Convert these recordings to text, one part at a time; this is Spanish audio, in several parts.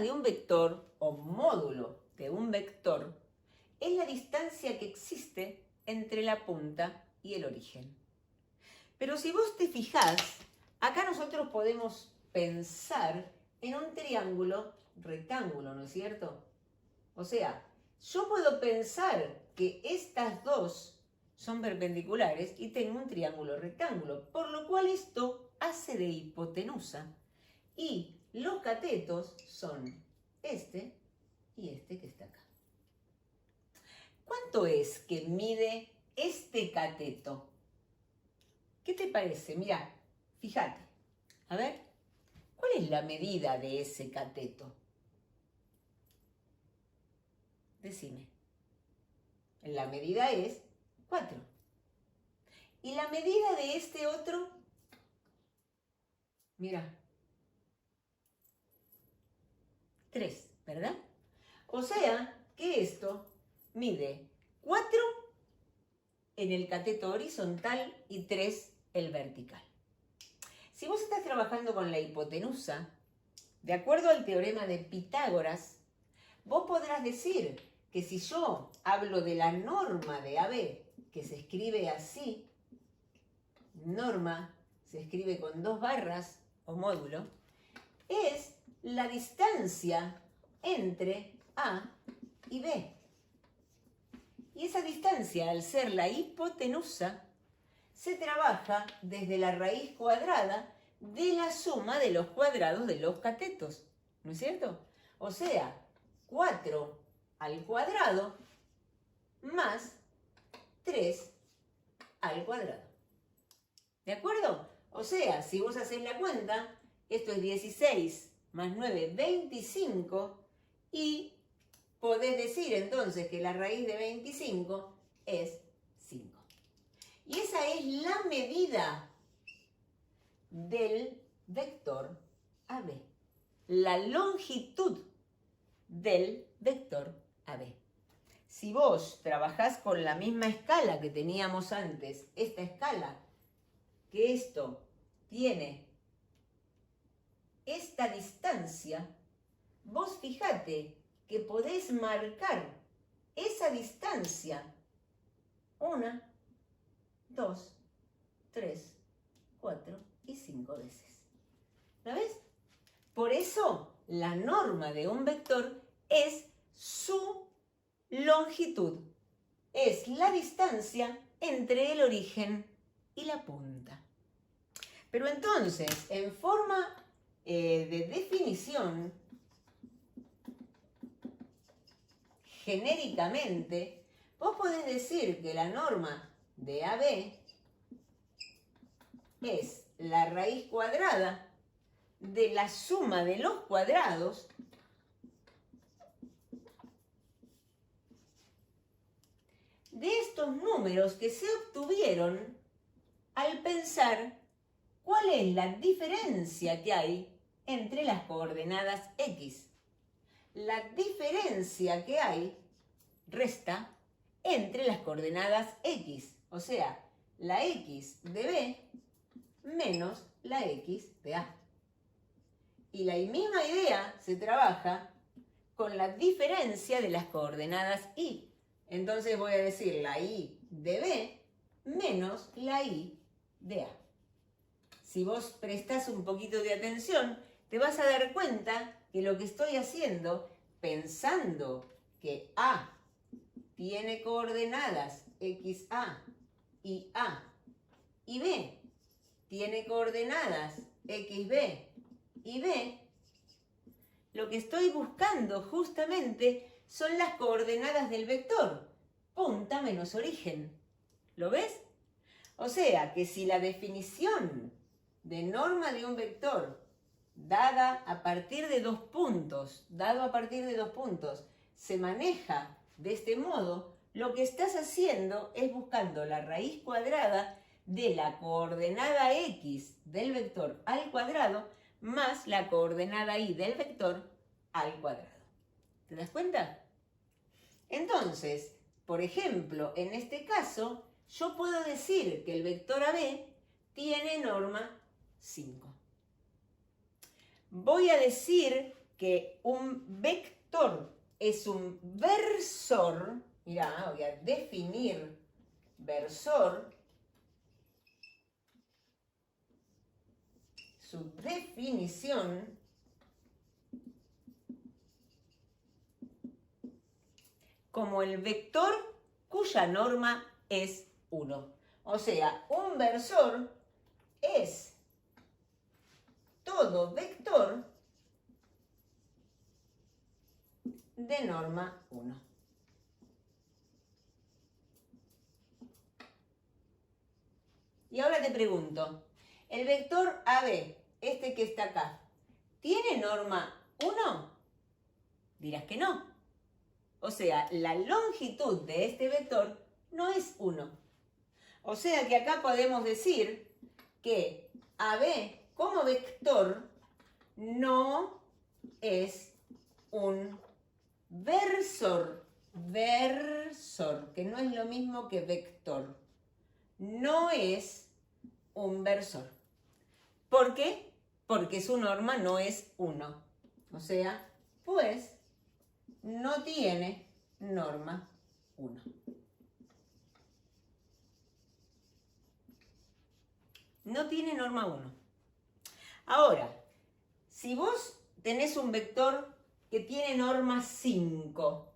norma de un vector o módulo de un vector es la distancia que existe entre la punta y el origen. Pero si vos te fijás, acá nosotros podemos pensar en un triángulo rectángulo, ¿no es cierto? O sea, yo puedo pensar que estas dos son perpendiculares y tengo un triángulo rectángulo, por lo cual esto hace de hipotenusa. Y los catetos son este y este que está acá. ¿Cuánto es que mide este cateto? ¿Qué te parece? Mirá, fíjate. A ver, ¿cuál es la medida de ese cateto? Decime. La medida es 4. ¿Y la medida de este otro? Mira, 3, ¿verdad? O sea que esto mide 4 en el cateto horizontal y 3 el vertical. Si vos estás trabajando con la hipotenusa, de acuerdo al teorema de Pitágoras, vos podrás decir que si yo hablo de la norma de AB, que se escribe así, norma se escribe con 2 barras o módulo, es la distancia entre A y B. Y esa distancia, al ser la hipotenusa, se trabaja desde la raíz cuadrada de la suma de los cuadrados de los catetos, ¿no es cierto? O sea, 4 al cuadrado más 3 al cuadrado. ¿De acuerdo? O sea, si vos haces la cuenta, esto es 16 más 9, 25, y podés decir entonces que la raíz de 25 es 5. Y esa es la medida del vector AB, la longitud del vector AB. Si vos trabajás con la misma escala que teníamos antes, esta escala, que esto tiene esta distancia, vos fíjate que podés marcar esa distancia 1, 2, 3, 4 y 5 veces. ¿La ves? Por eso la norma de un vector es su longitud. Es la distancia entre el origen y la punta. Pero entonces, en forma de definición, genéricamente, vos podés decir que la norma de AB es la raíz cuadrada de la suma de los cuadrados de estos números que se obtuvieron al pensar cuál es la diferencia que hay entre las coordenadas X. La diferencia que hay resta entre las coordenadas X, o sea, la X de B menos la X de A. Y la misma idea se trabaja con la diferencia de las coordenadas Y. Entonces voy a decir la Y de B menos la Y de A. Si vos prestás un poquito de atención, te vas a dar cuenta que lo que estoy haciendo, pensando que A tiene coordenadas XA y A, y B tiene coordenadas XB y B, lo que estoy buscando justamente son las coordenadas del vector, punta menos origen. ¿Lo ves? O sea que si la definición de norma de un vector dada a partir de 2 puntos, se maneja de este modo, lo que estás haciendo es buscando la raíz cuadrada de la coordenada X del vector al cuadrado más la coordenada Y del vector al cuadrado. ¿Te das cuenta? Entonces, por ejemplo, en este caso, yo puedo decir que el vector AB tiene norma 5. Voy a decir que un vector es un versor, mirá, voy a definir versor, su definición como el vector cuya norma es 1. O sea, un versor es todo vector de norma 1. Y ahora te pregunto, ¿el vector AB, este que está acá, tiene norma 1? Dirás que no. O sea, la longitud de este vector no es 1. O sea que acá podemos decir que AB como vector no es un versor. Versor, que no es lo mismo que vector. No es un versor. ¿Por qué? Porque su norma no es 1. O sea, pues no tiene norma 1. No tiene norma 1. Ahora, si vos tenés un vector que tiene norma 5,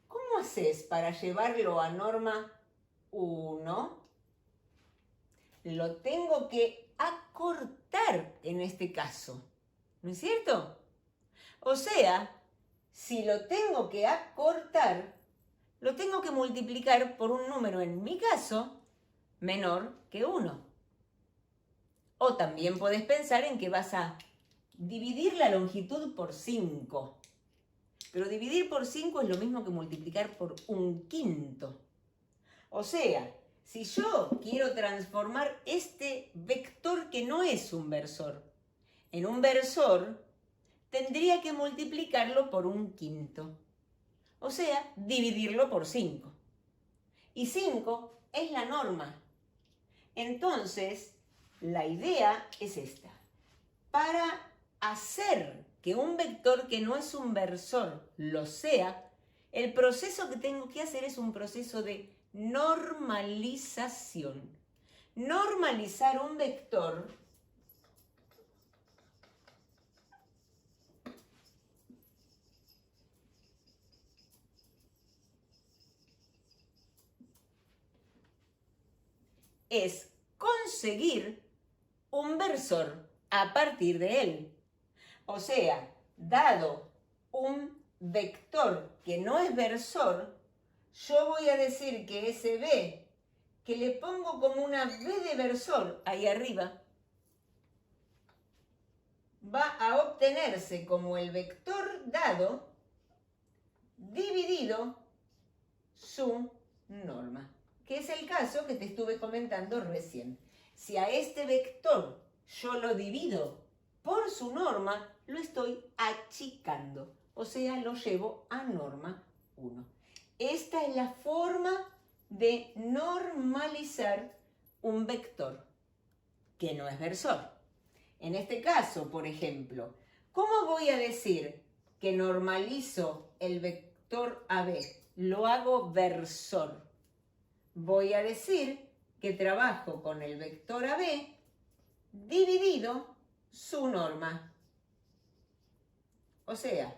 ¿cómo haces para llevarlo a norma 1? Lo tengo que acortar en este caso, ¿no es cierto? O sea, si lo tengo que acortar, lo tengo que multiplicar por un número, en mi caso, menor que 1. O también podés pensar en que vas a dividir la longitud por 5. Pero dividir por 5 es lo mismo que multiplicar por 1/5. O sea, si yo quiero transformar este vector que no es un versor en un versor, tendría que multiplicarlo por 1/5. O sea, dividirlo por 5. Y 5 es la norma. Entonces, la idea es esta. Para hacer que un vector que no es un versor lo sea, el proceso que tengo que hacer es un proceso de normalización. Normalizar un vector es conseguir un versor a partir de él. O sea, dado un vector que no es versor, yo voy a decir que ese B, que le pongo como una B de versor ahí arriba, va a obtenerse como el vector dado dividido su norma, que es el caso que te estuve comentando recién. Si a este vector yo lo divido por su norma, lo estoy achicando, o sea, lo llevo a norma 1. Esta es la forma de normalizar un vector que no es versor. En este caso, por ejemplo, ¿cómo voy a decir que normalizo el vector AB? Lo hago versor. Voy a decir que trabajo con el vector AB dividido su norma. O sea,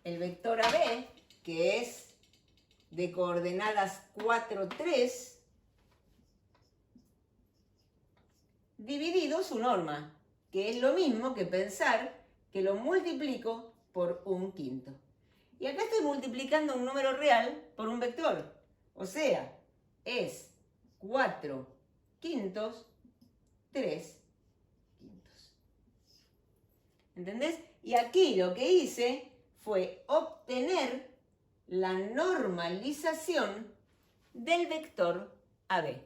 el vector AB, que es de coordenadas 4, 3, dividido su norma, que es lo mismo que pensar que lo multiplico por 1/5. Y acá estoy multiplicando un número real por un vector. O sea, es 4/5, 3/5. ¿Entendés? Y aquí lo que hice fue obtener la normalización del vector AB,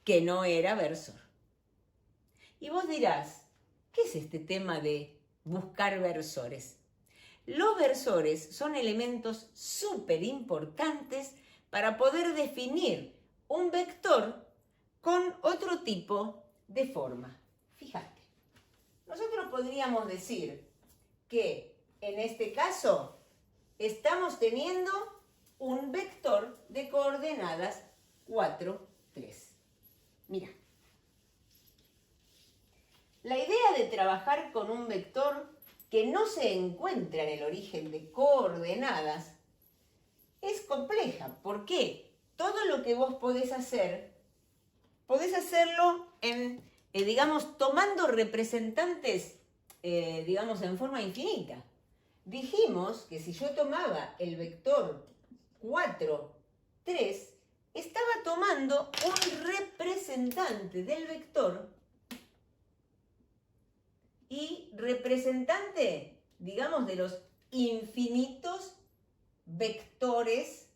que no era versor. Y vos dirás, ¿qué es este tema de buscar versores? Los versores son elementos súper importantes para poder definir un vector con otro tipo de forma. Fíjate, nosotros podríamos decir que en este caso estamos teniendo un vector de coordenadas 4, 3. Mira. La idea de trabajar con un vector que no se encuentra en el origen de coordenadas es compleja. ¿Por qué? Todo lo que vos podés hacerlo digamos, tomando representantes, digamos, en forma infinita. Dijimos que si yo tomaba el vector 4, 3, estaba tomando un representante del vector y representante, digamos, de los infinitos vectores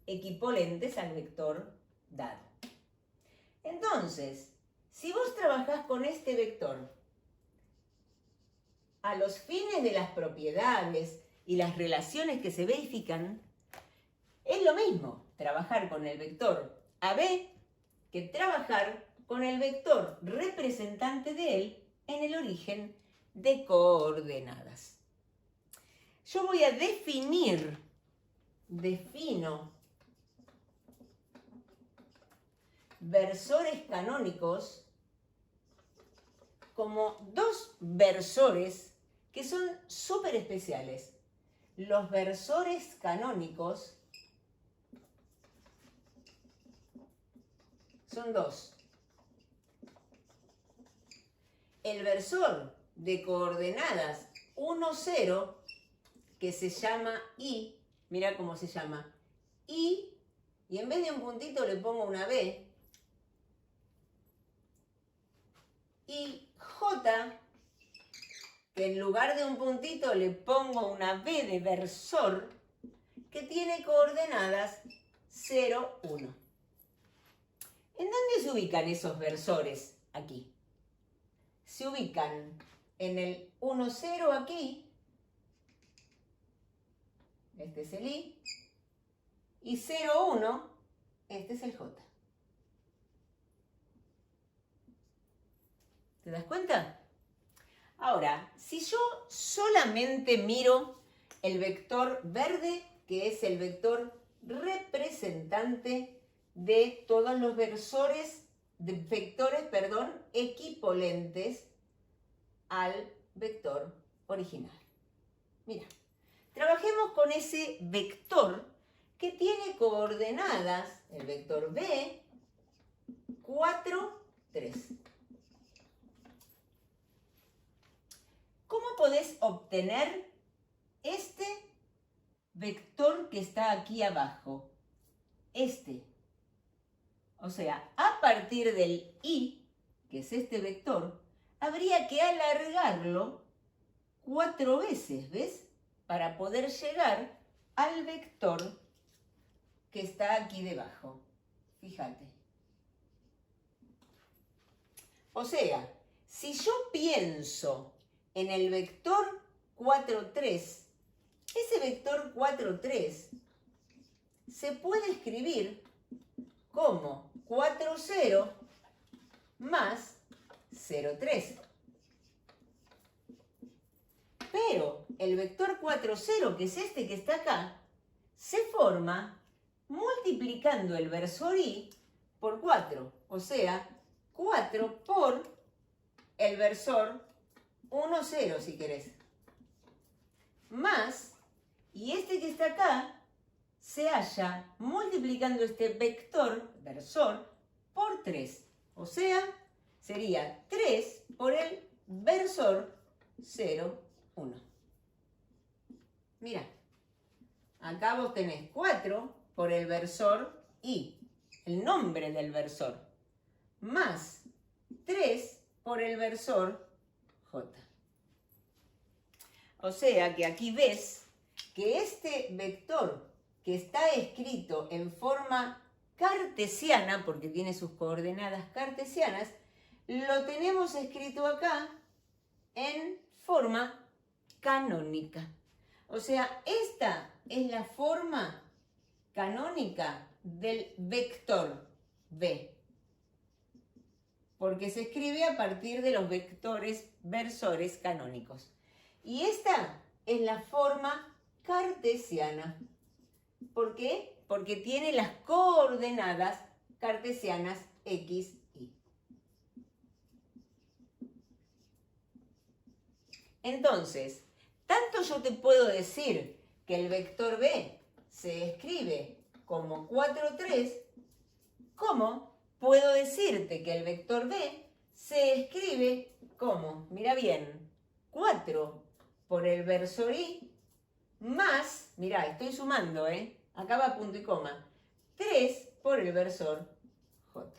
equipolentes al vector dado. Entonces, si vos trabajás con este vector, a los fines de las propiedades y las relaciones que se verifican, es lo mismo trabajar con el vector AB que trabajar con el vector representante de él en el origen de coordenadas. Yo voy a defino versores canónicos como dos versores que son súper especiales. Los versores canónicos son dos. El versor de coordenadas 1, 0, que se llama I, mira cómo se llama, I, y en vez de un puntito le pongo una B, y J, que en lugar de un puntito le pongo una B de versor, que tiene coordenadas 0, 1. ¿En dónde se ubican esos versores? Aquí. Se ubican en el 1, 0 aquí, este es el I, y 0, 1, este es el J. ¿Te das cuenta? Ahora, si yo solamente miro el vector verde, que es el vector representante de todos los vectores equipolentes al vector original. Mira, trabajemos con ese vector que tiene coordenadas, el vector B, 4, 3. ¿Cómo podés obtener este vector que está aquí abajo? O sea, a partir del I, que es este vector, habría que alargarlo 4 veces, ¿ves? Para poder llegar al vector que está aquí debajo. Fíjate. O sea, si yo pienso en el vector 4, 3, ese vector 4, 3 se puede escribir como 4, 0 más 0, 3. Pero el vector 4, 0, que es este que está acá, se forma multiplicando el versor I por 4. O sea, 4 por el versor 1, 0, si querés. Más, y este que está acá, se halla multiplicando este versor, por 3. O sea, sería 3 por el versor 0, 1. Mira, acá vos tenés 4 por el versor I, el nombre del versor, más 3 por el versor J. O sea que aquí ves que este vector que está escrito en forma cartesiana, porque tiene sus coordenadas cartesianas, lo tenemos escrito acá en forma canónica. O sea, esta es la forma canónica del vector B. porque se escribe a partir de los vectores versores canónicos. Y esta es la forma cartesiana. ¿Por qué? Porque tiene las coordenadas cartesianas X, Y. Entonces, tanto yo te puedo decir que el vector B se escribe como 4, 3, como puedo decirte que el vector B se escribe como, mira bien, 4 por el versor I más, mira, estoy sumando, acá va punto y coma, 3 por el versor J.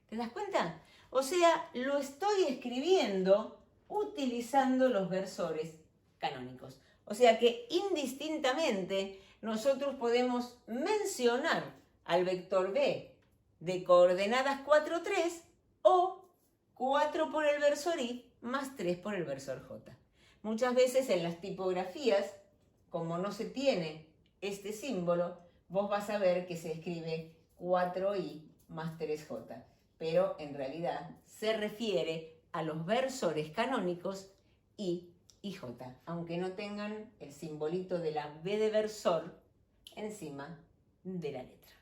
¿Te das cuenta? O sea, lo estoy escribiendo utilizando los versores canónicos. O sea que indistintamente nosotros podemos mencionar al vector B de coordenadas 4, 3 o 4 por el versor I más 3 por el versor J. Muchas veces en las tipografías, como no se tiene este símbolo, vos vas a ver que se escribe 4i más 3j, pero en realidad se refiere a los versores canónicos I y J, aunque no tengan el simbolito de la B de versor encima de la letra.